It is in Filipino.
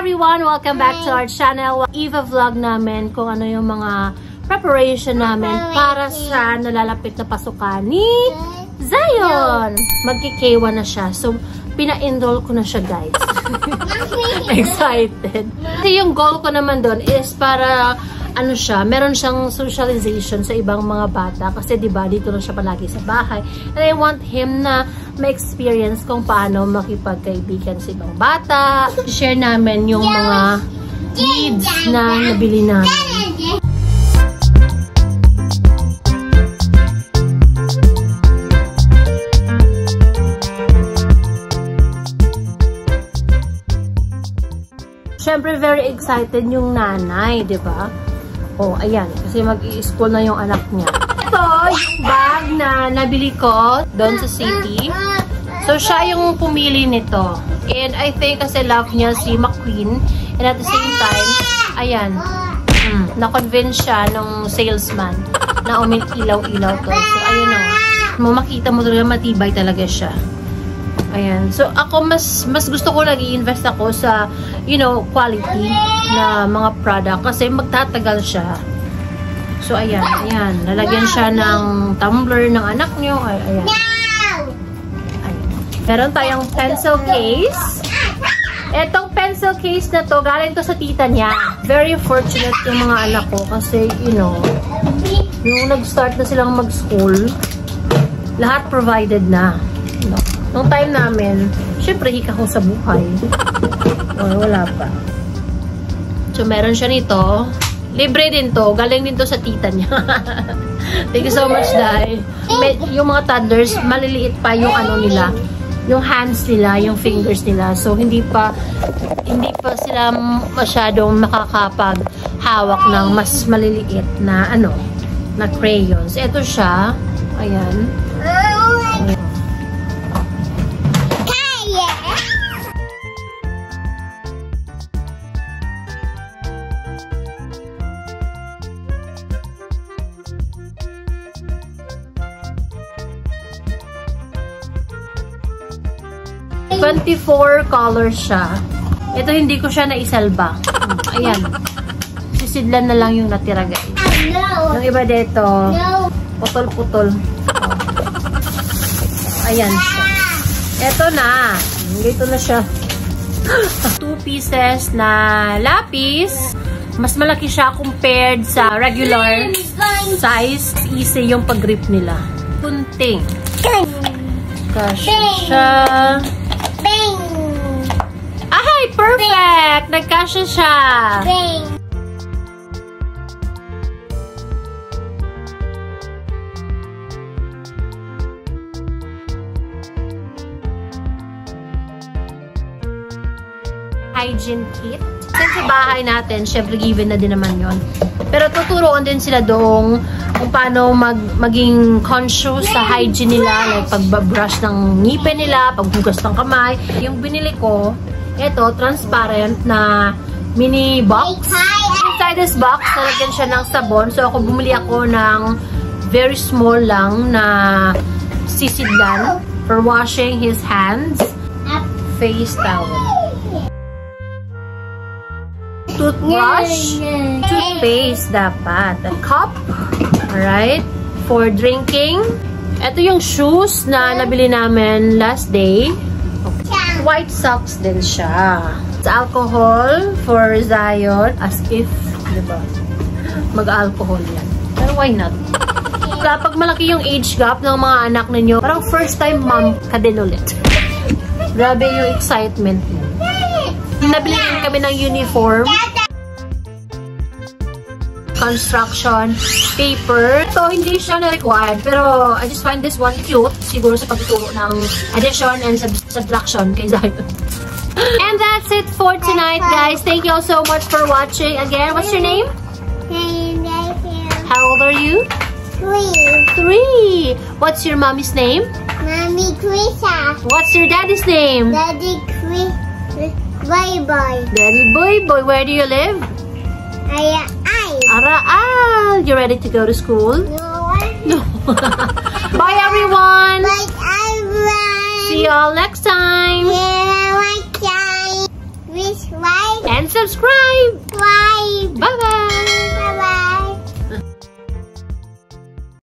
everyone! Welcome back to our channel. Eva vlog namin kung ano yung mga preparation namin para sa nalalapit na pasukan ni Zion. Magki-K1 na siya. So, pina-enroll ko na siya, guys. Excited. Kasi yung goal ko naman doon is para ano siya, meron siyang socialization sa ibang mga bata kasi 'di ba dito lang siya palagi sa bahay. And I want him na ma-experience kung paano makipagkaibigan sa ibang bata. Share namin yung mga needs na nabili namin. Siyempre, very excited yung nanay, 'di ba? Oh, ayan. Kasi mag-i-school na yung anak niya. Ito, yung bag na nabili ko doon sa city. So, siya yung pumili nito. And I think kasi love niya si McQueen. And at the same time, ayan. Na-convince siya nung salesman na umiilaw-ilaw to. So, ayun na. Makita mo talaga matibay talaga siya. Ayan. So, ako mas gusto ko nag-i-invest ako sa, you know, quality na mga product kasi magtatagal siya. So, ayan. Ayan. Lalagyan siya ng tumbler ng anak niyo. Ayan. Ayan. Meron tayong pencil case. Etong pencil case na to, galing to sa tita niya. Very fortunate yung mga anak ko kasi, you know, yung nag-start na silang mag-school, lahat provided na. No? Nung time namin, syempre, hika ko sa buhay. Wala pa. So, meron siya nito. Libre din to. Galing din to sa tita niya. Thank you so much, Dai. Yung mga toddlers, maliliit pa yung ano nila. Yung hands nila, yung fingers nila. So, hindi pa sila masyadong makakapag-hawak ng mas maliliit na, ano, na crayons. Ito siya. Ayan. Ayan. 24 colors siya. Ito hindi ko siya naisalba. Ayan. Sisidlan na lang yung natira, guys. Yung iba dito, putol-putol. Ayan siya. Ito na. Dito na siya. 2 pieces na lapis. Mas malaki siya compared sa regular size. Easy yung pag-grip nila. Kunting. Kasya siya. Ay, perfect! Nagkasya siya. Hygiene kit. Kasi bahay natin, syempre given na din naman yon. Pero tuturuan din sila doon kung paano maging conscious sa hygiene nila, like pagbabrush ng ngipin nila, paghugas ng kamay. Yung binili ko, ito, transparent na mini box. Inside this box, nalagyan siya ng sabon. So, bumili ako ng very small lang na sisidlan for washing his hands. Face towel. Toothbrush. Toothpaste dapat. A cup. Alright. For drinking. Ito yung shoes na nabili namin last day. White socks din siya. It's alcohol for Zion. As if, diba, mag-alcohol yan. Pero why not? Kapag malaki yung age gap ng mga anak ninyo, parang first time mom ka din ulit. Grabe yung excitement mo. Nabili din kami ng uniform. Construction paper. So, hindi siya na-required. Pero, I just find this one cute. Siguro sa pagtuturo ng addition and subtraction kay Zion. And that's it for tonight, guys. Thank you all so much for watching. Again, what's your name? How old are you? 3. What's your mommy's name? Mommy Krisa. What's your daddy's name? Daddy Boy Boy. Daddy Boy Boy. Where do you live? Araal. You ready to go to school? No. Bye, everyone. Bye, everyone. See you all next time. Yeah, next time. please like and subscribe!